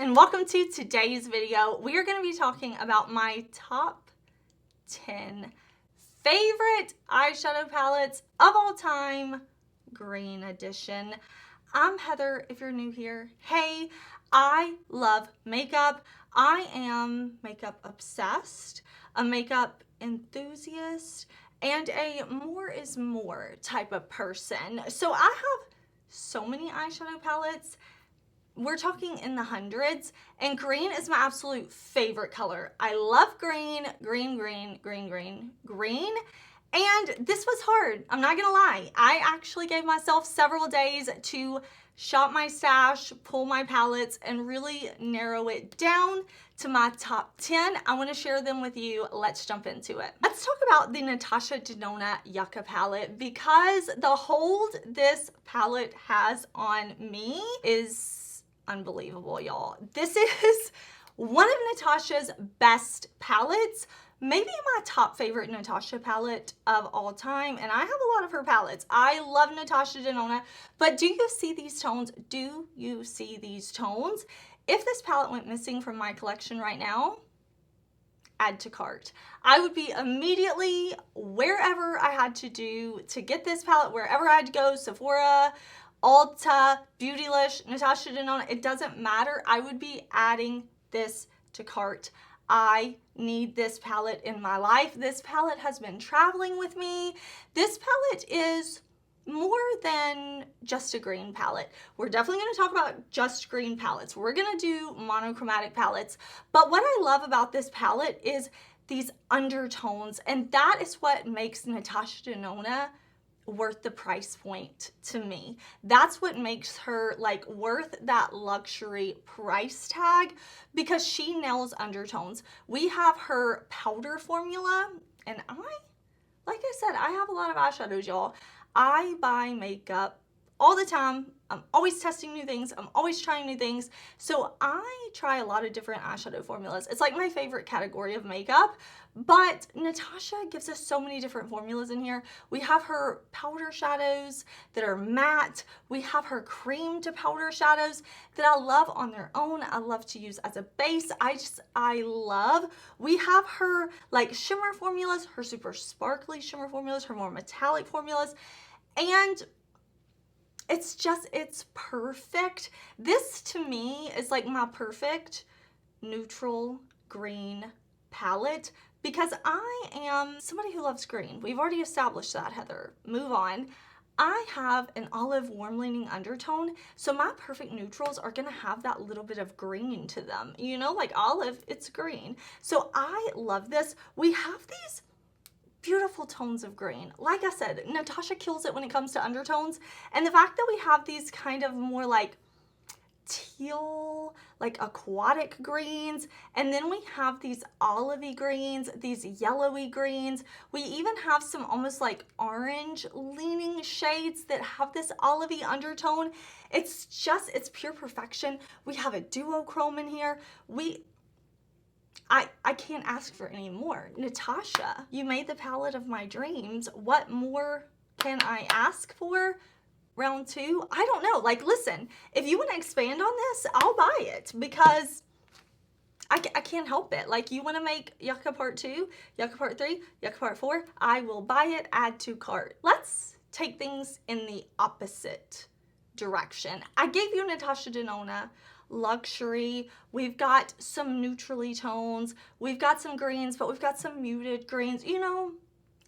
and welcome to today's video. We are going to be talking about my top 10 favorite eyeshadow palettes of all time, green edition. I'm Heather, if you're new here. Hey, I love makeup. I am makeup obsessed, a makeup enthusiast, and a more is more type of person. So I have so many eyeshadow palettes. We're talking in the hundreds, and green is my absolute favorite color. I love green, green, and this was hard. I'm not gonna lie. I actually gave myself several days to shop my stash, pull my palettes, and really narrow it down to my top 10. I wanna share them with you. Let's jump into it. Let's talk about the Natasha Denona Yucca palette, because the hold this palette has on me is unbelievable, y'all. This is one of Natasha's best palettes, maybe my top favorite Natasha palette of all time, and I have a lot of her palettes. I love Natasha Denona, but do you see these tones? Do you see these tones? If this palette went missing from my collection right now, add to cart. I would be immediately wherever I had to do to get this palette, wherever I had to go, Sephora, Ulta, Beautylish, Natasha Denona, it doesn't matter. I would be adding this to cart. I need this palette in my life. This palette has been traveling with me. This palette is more than just a green palette. We're definitely going to talk about just green palettes. We're going to do monochromatic palettes. But what I love about this palette is these undertones, and that is what makes Natasha Denona worth the price point to me. That's what makes her like worth that luxury price tag, because she nails undertones. We have her powder formula, and like I said, I have a lot of eyeshadows, y'all. I buy makeup all the time. I'm always testing new things. I'm always trying new things. So I try a lot of different eyeshadow formulas. It's like my favorite category of makeup, but Natasha gives us so many different formulas in here. We have her powder shadows that are matte. We have her cream to powder shadows that I love on their own. I love to use as a base. I love. We have her like shimmer formulas, her super sparkly shimmer formulas, her more metallic formulas, and it's perfect. This to me is like my perfect neutral green palette, because I am somebody who loves green. We've already established that, Heather. Move on. I have an olive warm leaning undertone, so my perfect neutrals are gonna have that little bit of green to them. You know, like olive, it's green. So I love this. We have these beautiful tones of green. Like I said, Natasha kills it when it comes to undertones, and the fact that we have these kind of more like teal, like aquatic greens, and then we have these olivey greens, these yellowy greens. We even have some almost like orange leaning shades that have this olivey undertone. It's pure perfection. We have a duochrome in here. I can't ask for any more. Natasha, you made the palette of my dreams. What more can I ask for? Round two? I don't know. Like, listen, if you want to expand on this, I'll buy it, because I can't help it. Like, you want to make Yucca Part 2, Yucca Part 3, Yucca Part 4, I will buy it, add to cart. Let's take things in the opposite direction. I gave you Natasha Denona luxury. We've got some neutrally tones. We've got some greens, but we've got some muted greens. You know,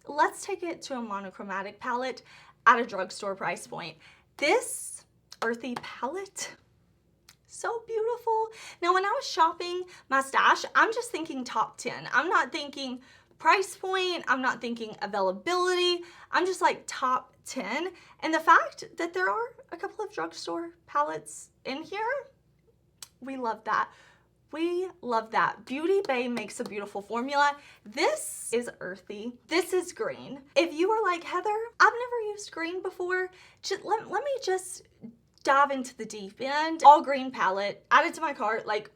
let's take it to a monochromatic palette at a drugstore price point. This earthy palette, so beautiful. Now, when I was shopping my stash, I'm just thinking top 10. I'm not thinking price point. I'm not thinking availability. I'm just like top 10. And the fact that there are a couple of drugstore palettes in here, we love that. We love that. Beauty Bay makes a beautiful formula. This is earthy. This is green. If you are like, Heather, I've never used green before, let me just dive into the deep end. All green palette, add it to my cart. Like,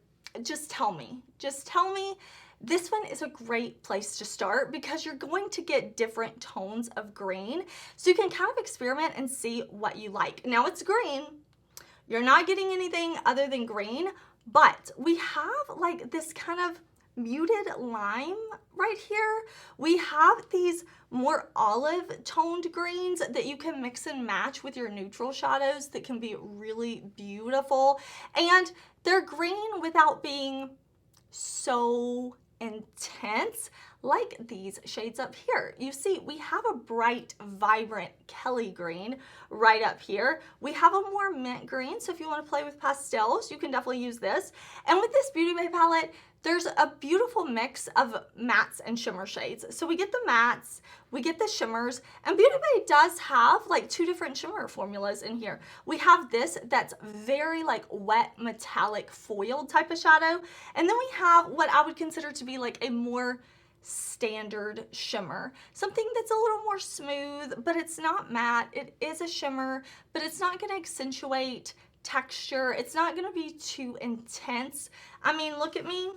just tell me. Just tell me. This one is a great place to start, because you're going to get different tones of green. So you can kind of experiment and see what you like. Now, it's green. You're not getting anything other than green, but we have like this kind of muted lime right here. We have these more olive toned greens that you can mix and match with your neutral shadows that can be really beautiful. And they're green without being so intense like these shades up here. You see, we have a bright, vibrant Kelly green right up here. We have a more mint green, so if you want to play with pastels, you can definitely use this. And with this Beauty Bay palette, there's a beautiful mix of mattes and shimmer shades. So we get the mattes, we get the shimmers, and Beauty Bay does have like 2 different shimmer formulas in here. We have this that's very like wet metallic foiled type of shadow, and then we have what I would consider to be like a more standard shimmer, something that's a little more smooth, but it's not matte. It is a shimmer, but it's not going to accentuate texture. It's not going to be too intense. I mean, look at me.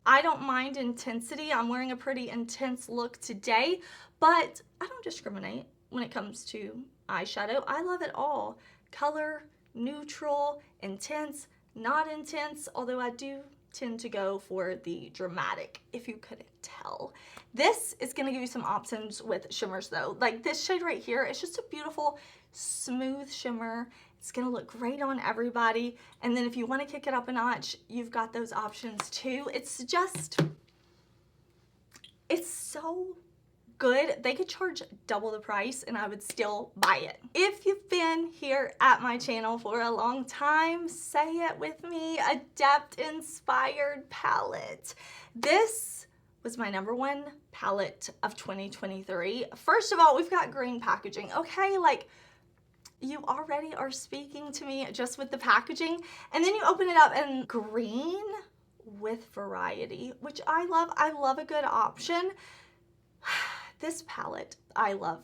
I don't mind intensity. I'm wearing a pretty intense look today, but I don't discriminate when it comes to eyeshadow. I love it all. Color, neutral, intense, not intense, although I do tend to go for the dramatic, if you couldn't tell. This is going to give you some options with shimmers though. Like this shade right here, it's just a beautiful, smooth shimmer. It's going to look great on everybody. And then if you want to kick it up a notch, you've got those options too. It's just, it's so good. They could charge double the price and I would still buy it. If you've been here at my channel for a long time, say it with me, Adept inspired palette. This was my #1 palette of 2023. First of all, we've got green packaging. Okay, like you already are speaking to me just with the packaging. And then you open it up and green with variety, which I love. I love a good option. This palette I love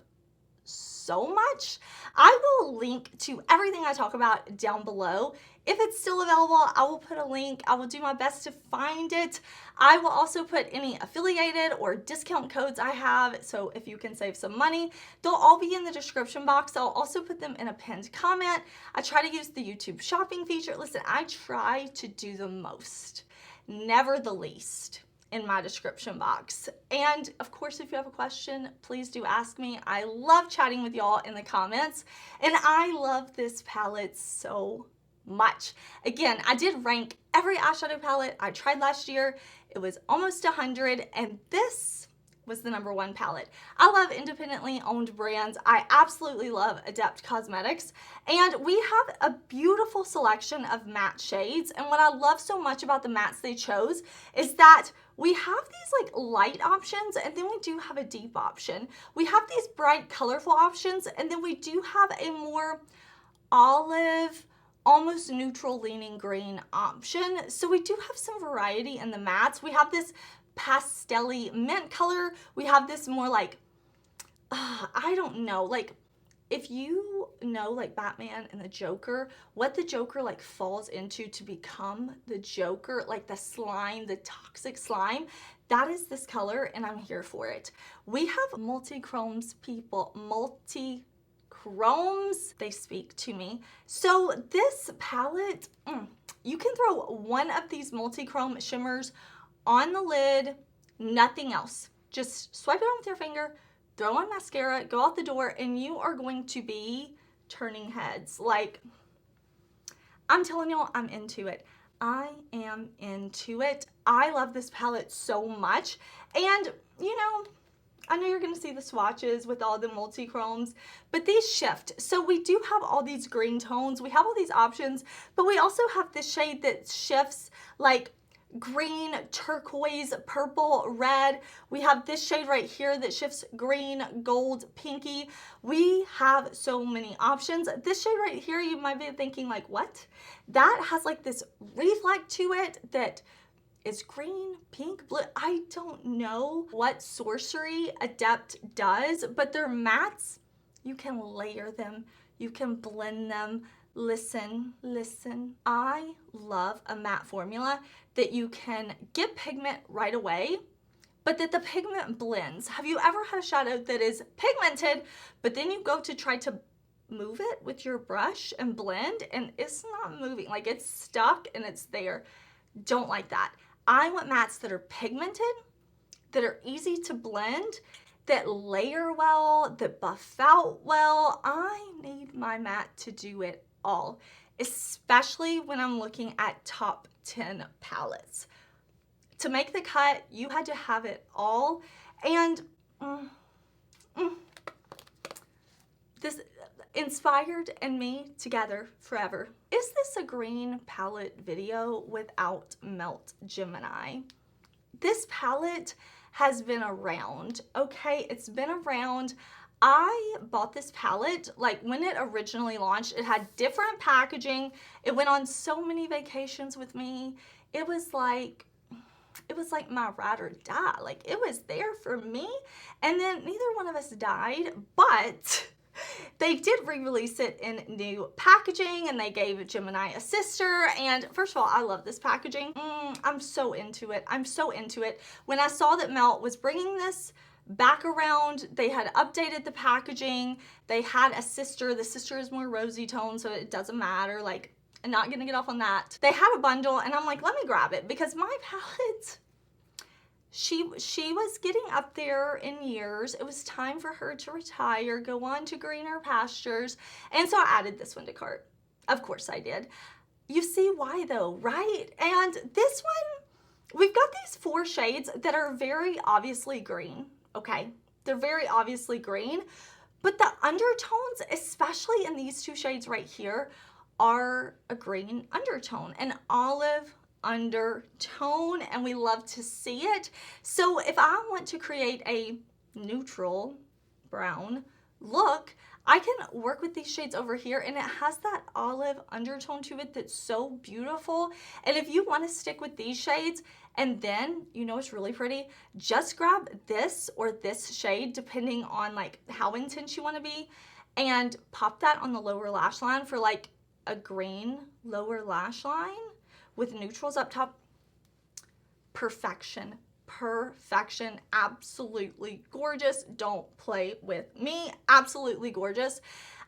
so much. I will link to everything I talk about down below. If it's still available, I will put a link. I will do my best to find it. I will also put any affiliated or discount codes I have, so if you can save some money, they'll all be in the description box. I'll also put them in a pinned comment. I try to use the YouTube shopping feature. Listen, I try to do the most, never the least, in my description box. And of course, if you have a question, please do ask me. I love chatting with y'all in the comments, and I love this palette so much. Again, I did rank every eyeshadow palette I tried last year. It was almost 100, and this was the #1 palette. I love independently owned brands. I absolutely love Adept Cosmetics, and we have a beautiful selection of matte shades. And what I love so much about the mattes they chose is that we have these like light options, and then we do have a deep option. We have these bright, colorful options, and then we do have a more olive, almost neutral leaning green option. So we do have some variety in the mattes. We have this pastel-y mint color. We have this more like, I don't know, like if you know like Batman and the Joker, what the Joker like falls into to become the Joker, like the slime, the toxic slime, that is this color, and I'm here for it. We have multi-chromes, people, multi-chromes, they speak to me. So this palette, you can throw one of these multi-chrome shimmers on the lid, nothing else. Just swipe it on with your finger, throw on mascara, go out the door, and you are going to be turning heads. Like, I'm telling y'all, I'm into it. I am into it. I love this palette so much. And, you know, I know you're going to see the swatches with all the multi-chromes, but these shift. So we do have all these green tones. We have all these options, but we also have this shade that shifts like green, turquoise, purple, red. We have this shade right here that shifts green, gold, pinky. We have so many options. This shade right here, you might be thinking like, what? That has like this reflect to it that is green, pink, blue. I don't know what sorcery Adept does, but their mattes, you can layer them, you can blend them. Listen, I love a matte formula that you can get pigment right away, but that the pigment blends. Have you ever had a shadow that is pigmented, but then you go to try to move it with your brush and blend, and it's not moving. Like, it's stuck and it's there. Don't like that. I want mattes that are pigmented, that are easy to blend, that layer well, that buff out well. I need my matte to do it all, especially when I'm looking at top 10 palettes. To make the cut, you had to have it all, and this inspired and me together forever. Is this a green palette video without Melt Gemini? This palette has been around, okay? It's been around. I bought this palette, like when it originally launched, it had different packaging. It went on so many vacations with me. It was like my ride or die. Like, it was there for me. And then neither one of us died, but they did re-release it in new packaging, and they gave Gemini a sister. And first of all, I love this packaging. I'm so into it. I'm so into it. When I saw that Melt was bringing this back around, they had updated the packaging. They had a sister. The sister is more rosy tone, so it doesn't matter. Like, I'm not gonna get off on that. They had a bundle, and I'm like, let me grab it, because my palette, she was getting up there in years. It was time for her to retire, go on to greener pastures. And so I added this one to cart. Of course I did. You see why though, right? And this one, we've got these 4 shades that are very obviously green, okay? They're very obviously green, but the undertones, especially in these 2 shades right here, are a green undertone, an olive undertone, and we love to see it. So if I want to create a neutral brown look, I can work with these shades over here, and it has that olive undertone to it that's so beautiful. And if you want to stick with these shades, and then, you know, it's really pretty, just grab this or this shade, depending on like how intense you want to be, and pop that on the lower lash line for like a green lower lash line with neutrals up top. Perfection. Perfection. Absolutely gorgeous. Don't play with me. Absolutely gorgeous.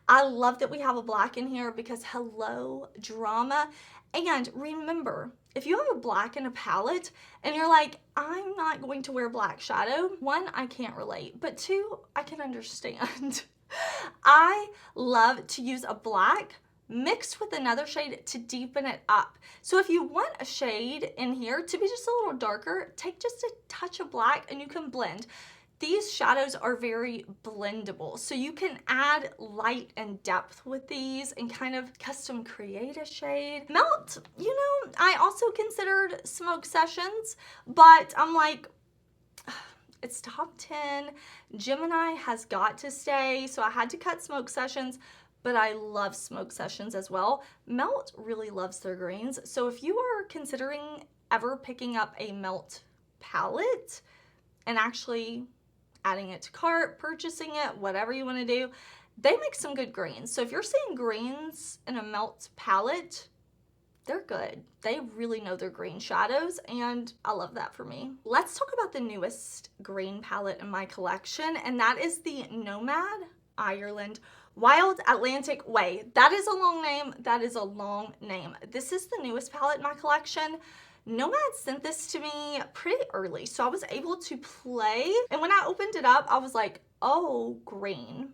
I love that we have a black in here, because hello, drama. And remember, if you have a black in a palette and you're like, I'm not going to wear black shadow, 1, I can't relate, but 2, I can understand. I love to use a black mixed with another shade to deepen it up. So if you want a shade in here to be just a little darker, take just a touch of black and you can blend. These shadows are very blendable, so you can add light and depth with these and kind of custom create a shade. Melt, you know, I also considered Smoke Sessions, but I'm like, it's top 10. Gemini has got to stay, so I had to cut Smoke Sessions, but I love Smoke Sessions as well. Melt really loves their greens, so if you are considering ever picking up a Melt palette and actually adding it to cart, purchasing it, whatever you want to do, they make some good greens. So if you're seeing greens in a Melt palette, they're good. They really know their green shadows, and I love that for me. Let's talk about the newest green palette in my collection, and that is the Nomad Ireland Wild Atlantic Way. That is a long name. That is a long name. This is the newest palette in my collection. Nomad sent this to me pretty early, so I was able to play. And when I opened it up, I was like, oh, green.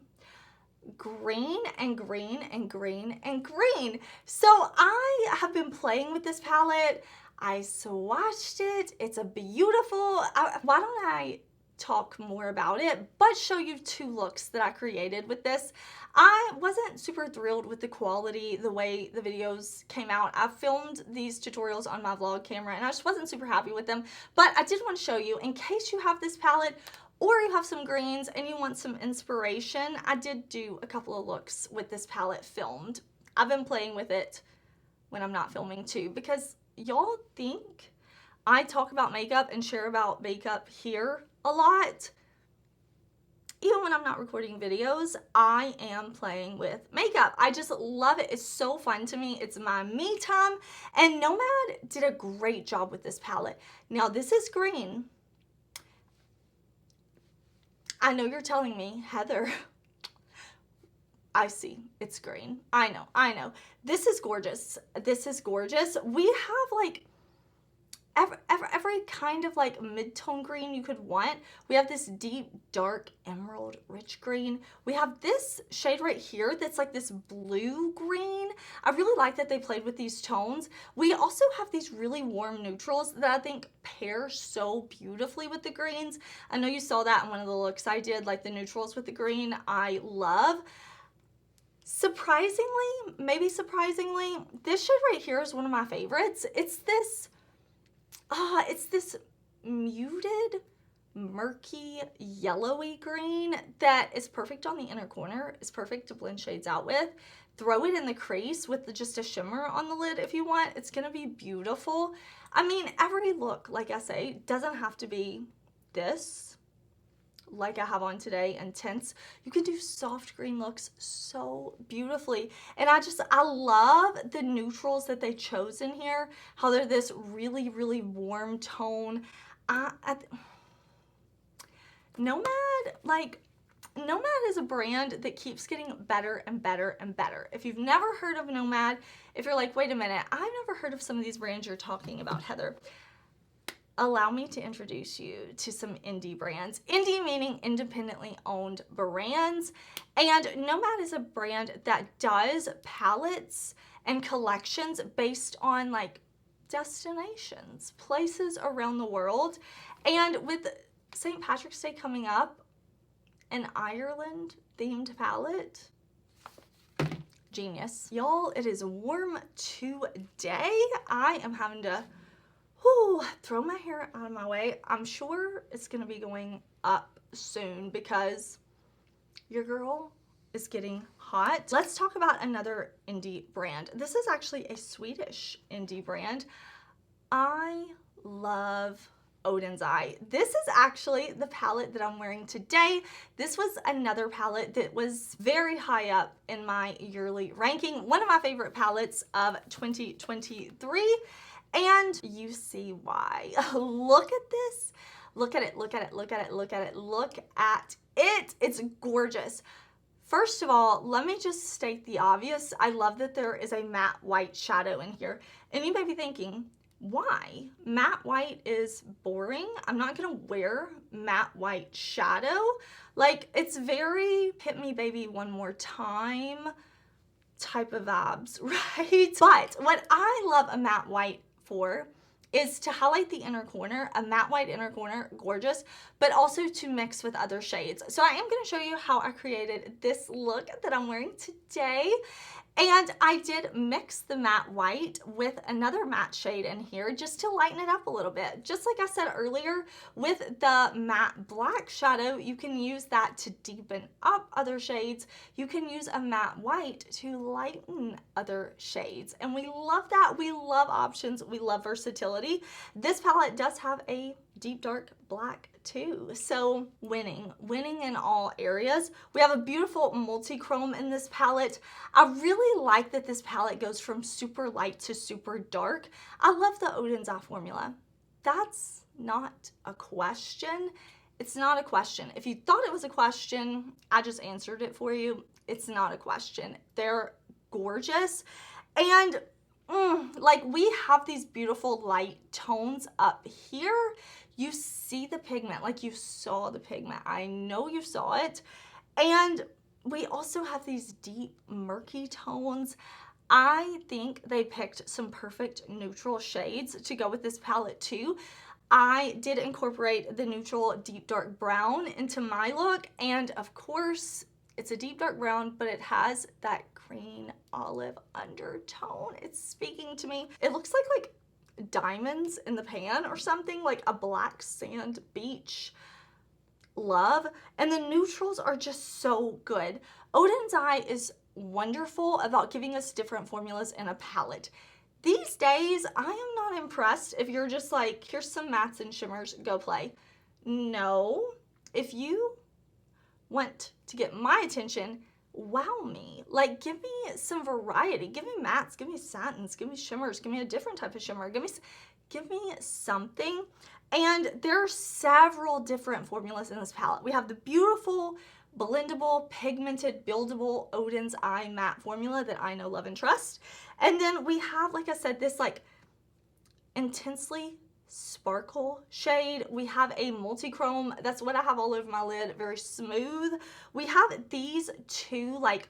Green and green and green and green. So I have been playing with this palette. I swatched it. It's a beautiful, why don't I talk more about it, but show you 2 looks that I created with this. I wasn't super thrilled with the quality, the way the videos came out. I filmed these tutorials on my vlog camera and I just wasn't super happy with them, but I did want to show you in case you have this palette or you have some greens and you want some inspiration. I did do a couple of looks with this palette filmed. I've been playing with it when I'm not filming too, because y'all think I talk about makeup and share about makeup here a lot. Even when I'm not recording videos, I am playing with makeup. I just love it. It's so fun to me. It's my me time. And Nomad did a great job with this palette. Now this is green. I know you're telling me, Heather, I see, it's green. I know. This is gorgeous. This is gorgeous. We have like every kind of like mid-tone green you could want. We have this deep, dark, emerald, rich green. We have this shade right here that's like this blue green. I really like that they played with these tones. We also have these really warm neutrals that I think pair so beautifully with the greens. I know you saw that in one of the looks I did, like the neutrals with the green. I love. Surprisingly, maybe surprisingly, this shade right here is one of my favorites. It's this muted, murky, yellowy green that is perfect on the inner corner. It's perfect to blend shades out with. Throw it in the crease with just a shimmer on the lid if you want. It's gonna be beautiful. I mean, every look, like I say, doesn't have to be this, like I have on today, intense. You can do soft green looks so beautifully. And I love the neutrals that they chose in here, how they're this really, really warm tone. Nomad, like, Nomad is a brand that keeps getting better and better and better. If you've never heard of Nomad, if you're like, wait a minute, I've never heard of some of these brands you're talking about, Heather, allow me to introduce you to some indie brands. Indie meaning independently owned brands. And Nomad is a brand that does palettes and collections based on like destinations, places around the world. And with St. Patrick's Day coming up, an Ireland themed palette, genius. Y'all, it is warm today. I am having to throw my hair out of my way. I'm sure it's gonna be going up soon because your girl is getting hot. Let's talk about another indie brand. This is actually a Swedish indie brand. I love Oden's Eye. This is actually the palette that I'm wearing today. This was another palette that was very high up in my yearly ranking. One of my favorite palettes of 2023. And you see why. Look at this. Look at it, look at it, look at it, look at it, look at it. It's gorgeous. First of all, let me just state the obvious. I love that there is a matte white shadow in here. And you may be thinking, why? Matte white is boring. I'm not gonna wear matte white shadow. Like, it's very hit me baby one more time type of vibes, right? But what I love a matte white for is to highlight the inner corner, a matte white inner corner, gorgeous, but also to mix with other shades. So I am going to show you how I created this look that I'm wearing today. And I did mix the matte white with another matte shade in here just to lighten it up a little bit. Just like I said earlier, with the matte black shadow, you can use that to deepen up other shades. You can use a matte white to lighten other shades. And we love that. We love options. We love versatility. This palette does have a deep dark black too, so winning in all areas. We have a beautiful multi-chrome in this palette. I really like that this palette goes from super light to super dark. I love the Oden's Eye formula. That's not a question. It's not a question. If you thought it was a question, I just answered it for you. It's not a question. They're gorgeous. And like, we have these beautiful light tones up here. You see the pigment, like you saw the pigment. I know you saw it. And we also have these deep murky tones. I think they picked some perfect neutral shades to go with this palette too. I did incorporate the neutral deep dark brown into my look, and of course it's a deep dark brown, but it has that green olive undertone. It's speaking to me. It looks like diamonds in the pan or something, like a black sand beach. Love. And the neutrals are just so good. Oden's Eye is wonderful about giving us different formulas in a palette. These days, I am not impressed if you're just like, here's some mattes and shimmers, go play. No, if you want to get my attention, wow me. Like, give me some variety. Give me mattes, give me satins, give me shimmers, give me a different type of shimmer, give me something. And there are several different formulas in this palette. We have the beautiful blendable, pigmented, buildable Oden's Eye Matte formula that I know, love, and trust. And then we have, like I said, this like intensely sparkle shade. We have a multi-chrome. That's what I have all over my lid. Very smooth. We have these two like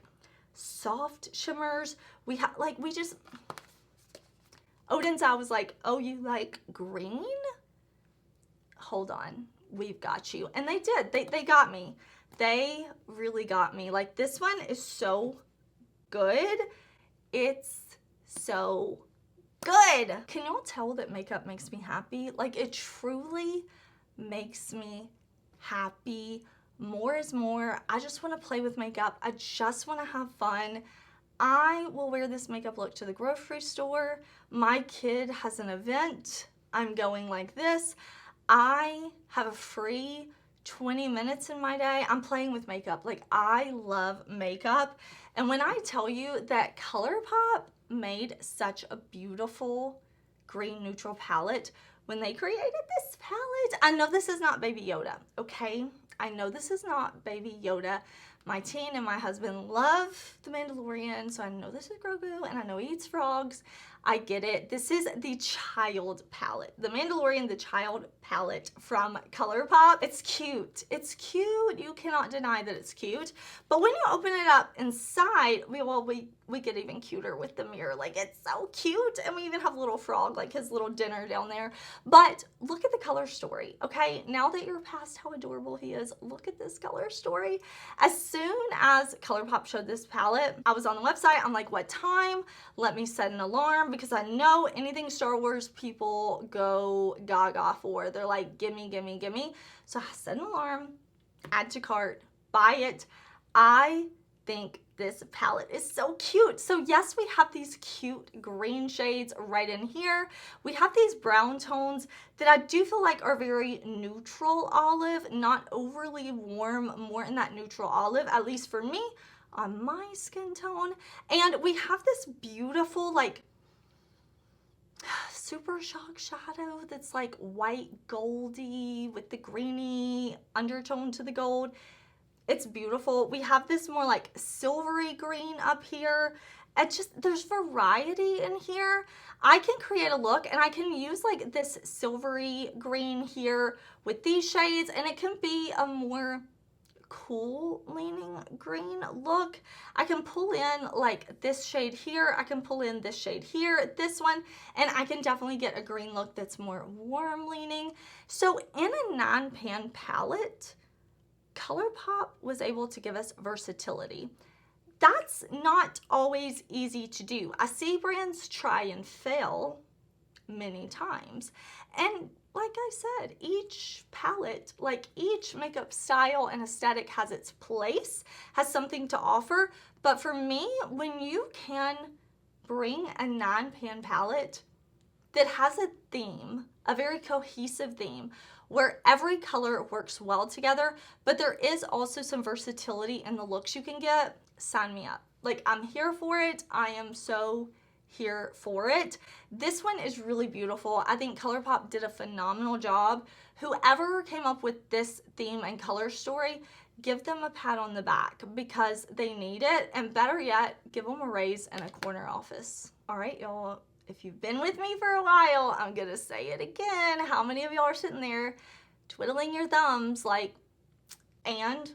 soft shimmers. We have like, Oden's Eye was like, oh, you like green? Hold on, we've got you. And they did. They got me. They really got me. Like, this one is so good. It's so good. Can y'all tell that makeup makes me happy? Like, it truly makes me happy. More is more. I just want to play with makeup. I just want to have fun. I will wear this makeup look to the grocery store. My kid has an event. I'm going like this. I have a free 20 minutes in my day. I'm playing with makeup. Like, I love makeup. And when I tell you that ColourPop made such a beautiful green neutral palette when they created this palette, I know this is not Baby Yoda, okay? I know this is not Baby Yoda. My teen and my husband love The Mandalorian, so I know this is Grogu, and I know he eats frogs. I get it. This is the child palette. The Mandalorian, the child palette from ColourPop. It's cute. It's cute. You cannot deny that it's cute. But when you open it up inside, we get even cuter with the mirror. Like, it's so cute. And we even have a little frog, like his little dinner down there. But look at the color story, okay? Now that you're past how adorable he is, look at this color story. As soon as ColourPop showed this palette, I was on the website. I'm like, what time? Let me set an alarm, because I know anything Star Wars people go gaga for. They're like, gimme, gimme, gimme. So I set an alarm, add to cart, buy it. I think this palette is so cute. So yes, we have these cute green shades right in here. We have these brown tones that I do feel like are very neutral olive, not overly warm, more in that neutral olive, at least for me, on my skin tone. And we have this beautiful, like, super shock shadow that's like white goldy with the greeny undertone to the gold. It's beautiful. We have this more like silvery green up here. There's variety in here. I can create a look, and I can use like this silvery green here with these shades, and it can be a more cool leaning green look. I can pull in like this shade here. I can pull in this shade here, this one, and I can definitely get a green look that's more warm leaning. So in a 9-pan palette, ColourPop was able to give us versatility. That's not always easy to do. I see brands try and fail many times. And like I said, each palette, like each makeup style and aesthetic has its place, has something to offer. But for me, when you can bring a 9-pan palette that has a theme, a very cohesive theme, where every color works well together, but there is also some versatility in the looks you can get, sign me up. Like, I'm here for it. I am so here for it. This one is really beautiful. I think ColourPop did a phenomenal job. Whoever came up with this theme and color story, give them a pat on the back, because they need it. And better yet, give them a raise in a corner office. All right, y'all. If you've been with me for a while, I'm gonna say it again. How many of y'all are sitting there twiddling your thumbs like, and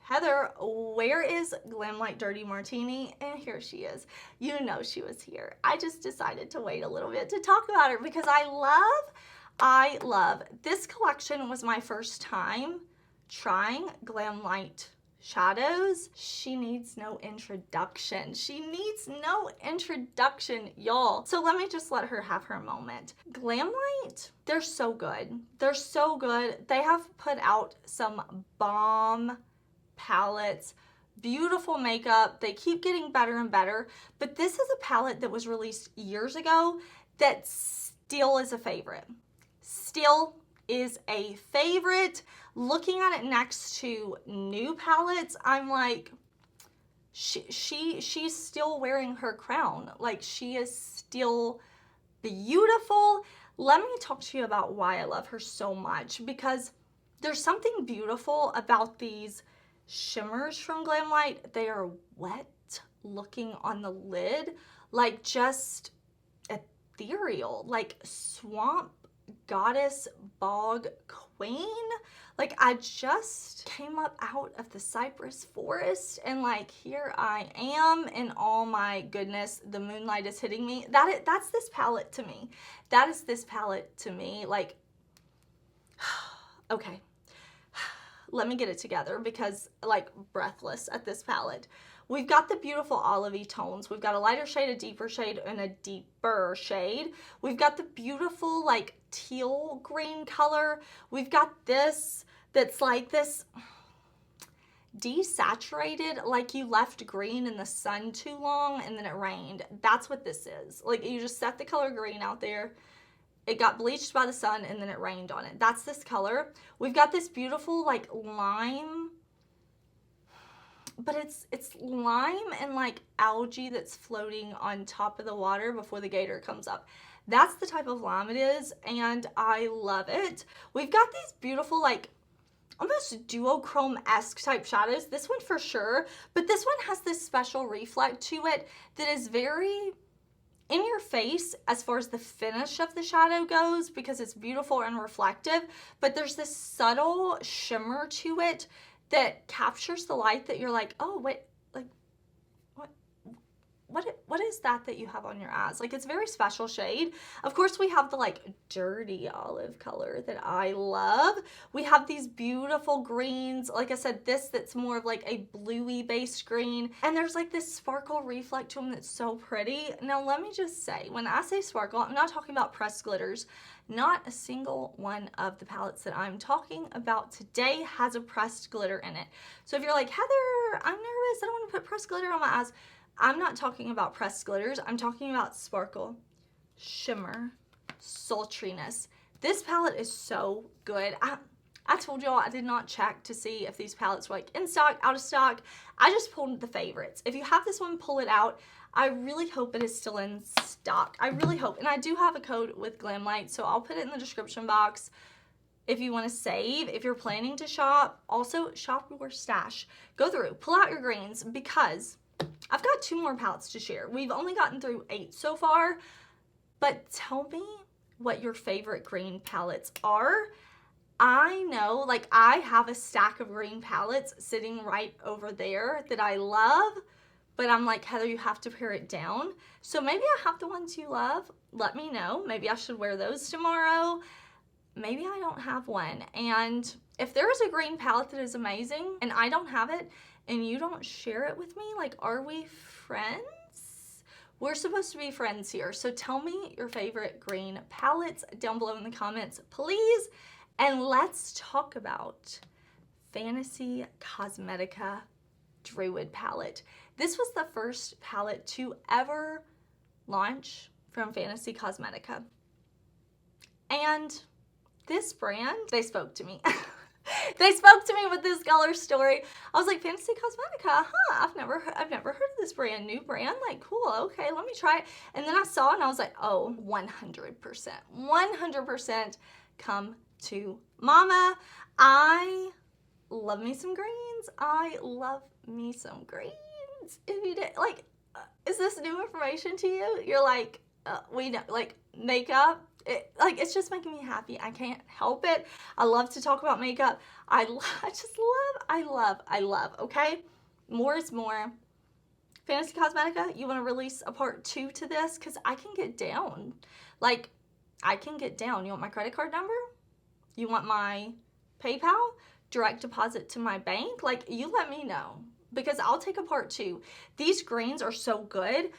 Heather, where is GlamLite Dirty Martini? And here she is. You know she was here. I just decided to wait a little bit to talk about her, because I love, this collection was my first time trying GlamLite shadows. She needs no introduction. She needs no introduction, y'all. So let me just let her have her moment. GlamLite, they're so good. They're so good. They have put out some bomb palettes, beautiful makeup. They keep getting better and better, but this is a palette that was released years ago that still is a favorite. Still is a favorite. Looking at it next to new palettes, I'm like, she's still wearing her crown. Like, she is still beautiful. Let me talk to you about why I love her so much, because There's something beautiful about these shimmers from GlamLite. They are wet looking on the lid, like just ethereal, like swamp goddess bog queen. Like I just came up out of the cypress forest and like here I am in all my goodness. The moonlight is hitting me. That's this palette to me. That is this palette to me. Like, okay, let me get it together because like breathless at this palette. We've got the beautiful olivey tones. We've got a lighter shade, a deeper shade, and a deeper shade. We've got the beautiful like teal green color. We've got this that's like this desaturated, like you left green in the sun too long and then it rained. That's what this is. Like you just set the color green out there. It got bleached by the sun and then it rained on it. That's this color. We've got this beautiful like lime, but it's lime and like algae that's floating on top of the water before the gator comes up. That's the type of lime it is, and I love it. We've got these beautiful like almost duochrome-esque type shadows. This one for sure, but this one has this special reflect to it that is very in your face as far as the finish of the shadow goes because it's beautiful and reflective, but there's this subtle shimmer to it that captures the light that you're like, oh wait, like what is that you have on your eyes? Like it's a very special shade. Of course we have the like dirty olive color that I love. We have these beautiful greens. Like I said, that's more of like a bluey based green. And there's like this sparkle reflect to them that's so pretty. Now let me just say, when I say sparkle, I'm not talking about pressed glitters. Not a single one of the palettes that I'm talking about today has a pressed glitter in it. So if you're like, Heather, I'm nervous, I don't want to put pressed glitter on my eyes. I'm not talking about pressed glitters. I'm talking about sparkle, shimmer, sultriness. This palette is so good. I told y'all I did not check to see if these palettes were like in stock, out of stock. I just pulled the favorites. If you have this one, pull it out. I really hope it is still in stock. I really hope. And I do have a code with GlamLite, so I'll put it in the description box if you want to save, if you're planning to shop. Also, shop your stash. Go through, pull out your greens because I've got 2 more palettes to share. We've only gotten through 8 so far, but tell me what your favorite green palettes are. I know, like I have a stack of green palettes sitting right over there that I love, but I'm like, Heather, you have to pare it down. So maybe I have the ones you love. Let me know. Maybe I should wear those tomorrow. Maybe I don't have one. And if there is a green palette that is amazing and I don't have it and you don't share it with me, like, are we friends? We're supposed to be friends here. So tell me your favorite green palettes down below in the comments, please. And let's talk about Fantasy Cosmetica Druid palette. This was the first palette to ever launch from Fantasy Cosmetica. And this brand, they spoke to me. They spoke to me with this color story. I was like, Fantasy Cosmetica, huh? I've never heard of this brand. New brand, like cool, okay, let me try it. And then I saw it and I was like, oh, 100% come to mama. I love me some greens. I love me some greens. If you did, like, is this new information to you? You're like, we know, like makeup. It's just making me happy. I can't help it. I love to talk about makeup. I love, okay? More is more. Fantasy Cosmetica, you want to release a part 2 to this? Because I can get down. Like, I can get down. You want my credit card number? You want my PayPal? Direct deposit to my bank? Like, you let me know. Because I'll take a part 2. These greens are so good.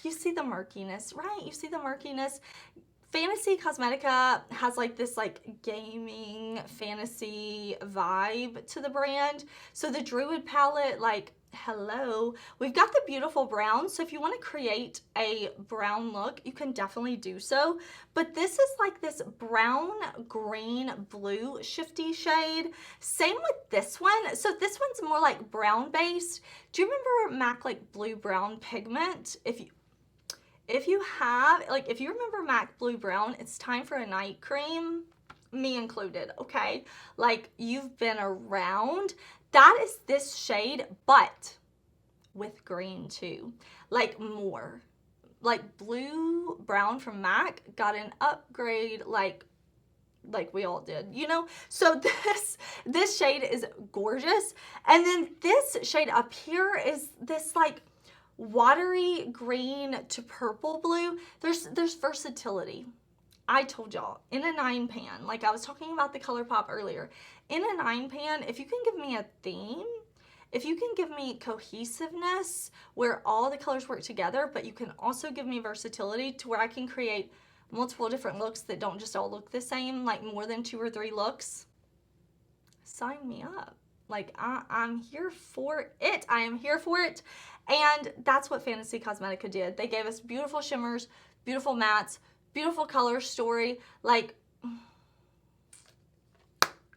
You see the murkiness, right? You see the murkiness. Fantasy Cosmetica has like this like gaming fantasy vibe to the brand. So the Druid palette, like, hello. We've got the beautiful brown. So if you want to create a brown look, you can definitely do so. But this is like this brown, green, blue shifty shade. Same with this one. So this one's more like brown based. Do you remember MAC like blue brown pigment? If you have, like, if you remember MAC Blue Brown, it's time for a night cream. me included, okay? Like, you've been around. That is this shade, but with green too. Like, more. Like, blue brown from MAC got an upgrade, like we all did, you know? So this shade is gorgeous. And then this shade up here is this like watery green to purple blue. There's versatility. I told y'all, in a 9-pan, like I was talking about the ColourPop earlier, in a 9-pan, if you can give me a theme, if you can give me cohesiveness where all the colors work together, but you can also give me versatility to where I can create multiple different looks that don't just all look the same, like more than 2 or 3 looks, sign me up. Like, I'm here for it. I am here for it. And that's what Fantasy Cosmetica did. They gave us beautiful shimmers, beautiful mattes, beautiful color story, like,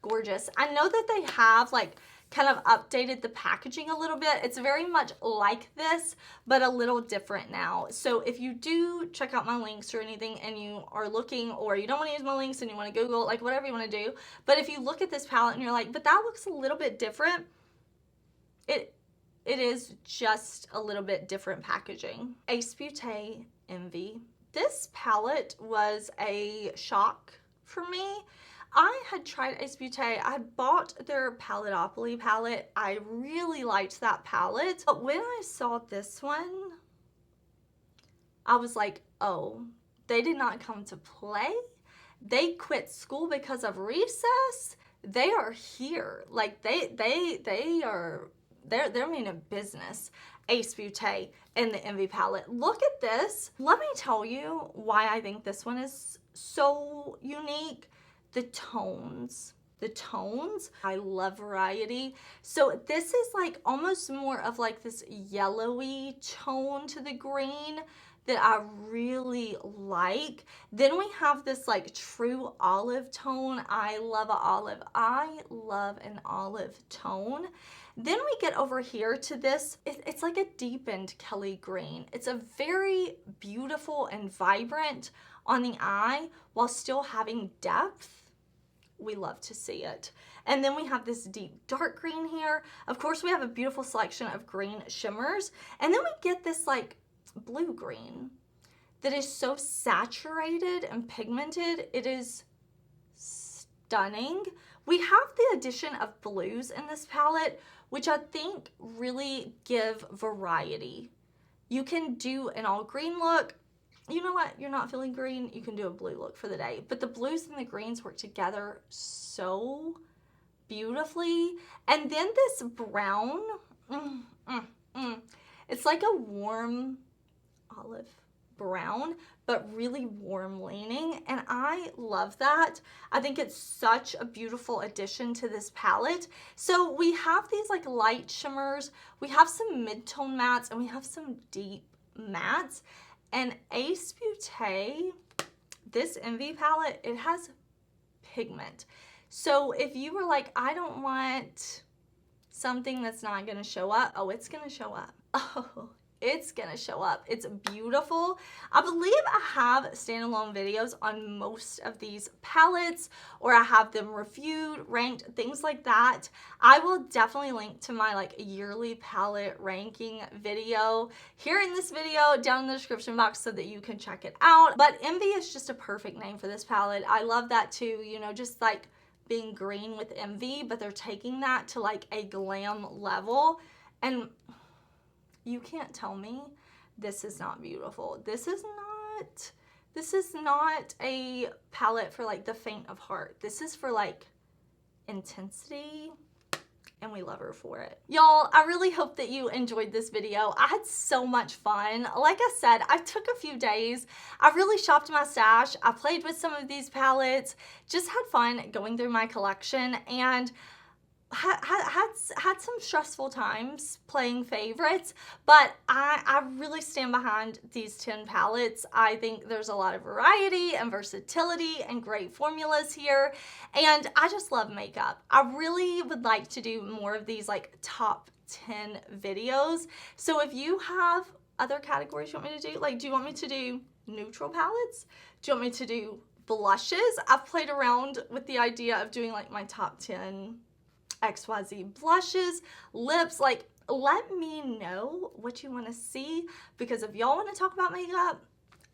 gorgeous. I know that they have, like, kind of updated the packaging a little bit. It's very much like this, but a little different now. So if you do check out my links or anything and you are looking, or you don't want to use my links and you want to Google, like whatever you want to do, but if you look at this palette and you're like, but that looks a little bit different, it is just a little bit different packaging. Ace Beaute Envy. This palette was a shock for me. I had tried Ace Beaute. I had bought their Palettopoly palette. I really liked that palette. But when I saw this one, I was like, oh, they did not come to play. They quit school because of recess. They are here. Like, they're meaning business. Ace Beaute and the Envy palette. Look at this. Let me tell you why I think this one is so unique. The tones, I love variety. So this is like almost more of like this yellowy tone to the green that I really like. Then we have this like true olive tone. I love an olive. I love an olive tone. Then we get over here to this, it's like a deepened Kelly green. It's a very beautiful and vibrant on the eye while still having depth. We love to see it. And then we have this deep dark green here. Of course, we have a beautiful selection of green shimmers. And then we get this like blue green that is so saturated and pigmented. It is stunning. We have the addition of blues in this palette, which I think really give variety. You can do an all green look. You know what? You're not feeling green, you can do a blue look for the day. But the blues and the greens work together so beautifully. And then this brown, it's like a warm olive brown, but really warm leaning. And I love that. I think it's such a beautiful addition to this palette. So we have these like light shimmers, we have some mid-tone mattes, and we have some deep mattes. And Ace Beaute, this Envy palette, it has pigment. So if you were like, I don't want something that's not gonna show up, oh, it's gonna show up. Oh, it's gonna show up. It's beautiful. I believe I have standalone videos on most of these palettes, or I have them reviewed, ranked, things like that. I will definitely link to my like yearly palette ranking video here in this video, down in the description box, so that you can check it out. But Envy is just a perfect name for this palette. I love that too, you know, just like being green with Envy, but they're taking that to like a glam level. And you can't tell me this is not beautiful. This is not a palette for like the faint of heart. This is for like intensity, and we love her for it. Y'all, I really hope that you enjoyed this video. I had so much fun. Like I said, I took a few days. I really shopped my stash. I played with some of these palettes, just had fun going through my collection, and had some stressful times playing favorites, but I really stand behind these 10 palettes. I think there's a lot of variety and versatility and great formulas here, and I just love makeup. I really would like to do more of these like top 10 videos. So if you have other categories you want me to do, like, do you want me to do neutral palettes? Do you want me to do blushes. I've played around with the idea of doing like my top 10 XYZ blushes, lips. Like, let me know what you want to see, because if y'all want to talk about makeup,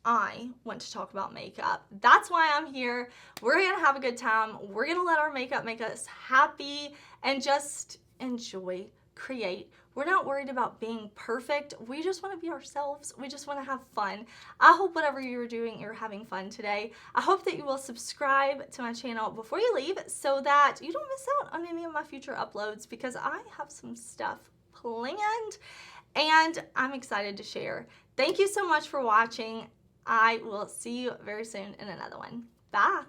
I want to talk about makeup. That's why I'm here. We're gonna have a good time. We're gonna let our makeup make us happy and just enjoy, create. We're not worried about being perfect. We just want to be ourselves. We just want to have fun. I hope whatever you're doing, you're having fun today. I hope that you will subscribe to my channel before you leave so that you don't miss out on any of my future uploads, because I have some stuff planned and I'm excited to share. Thank you so much for watching. I will see you very soon in another one. Bye.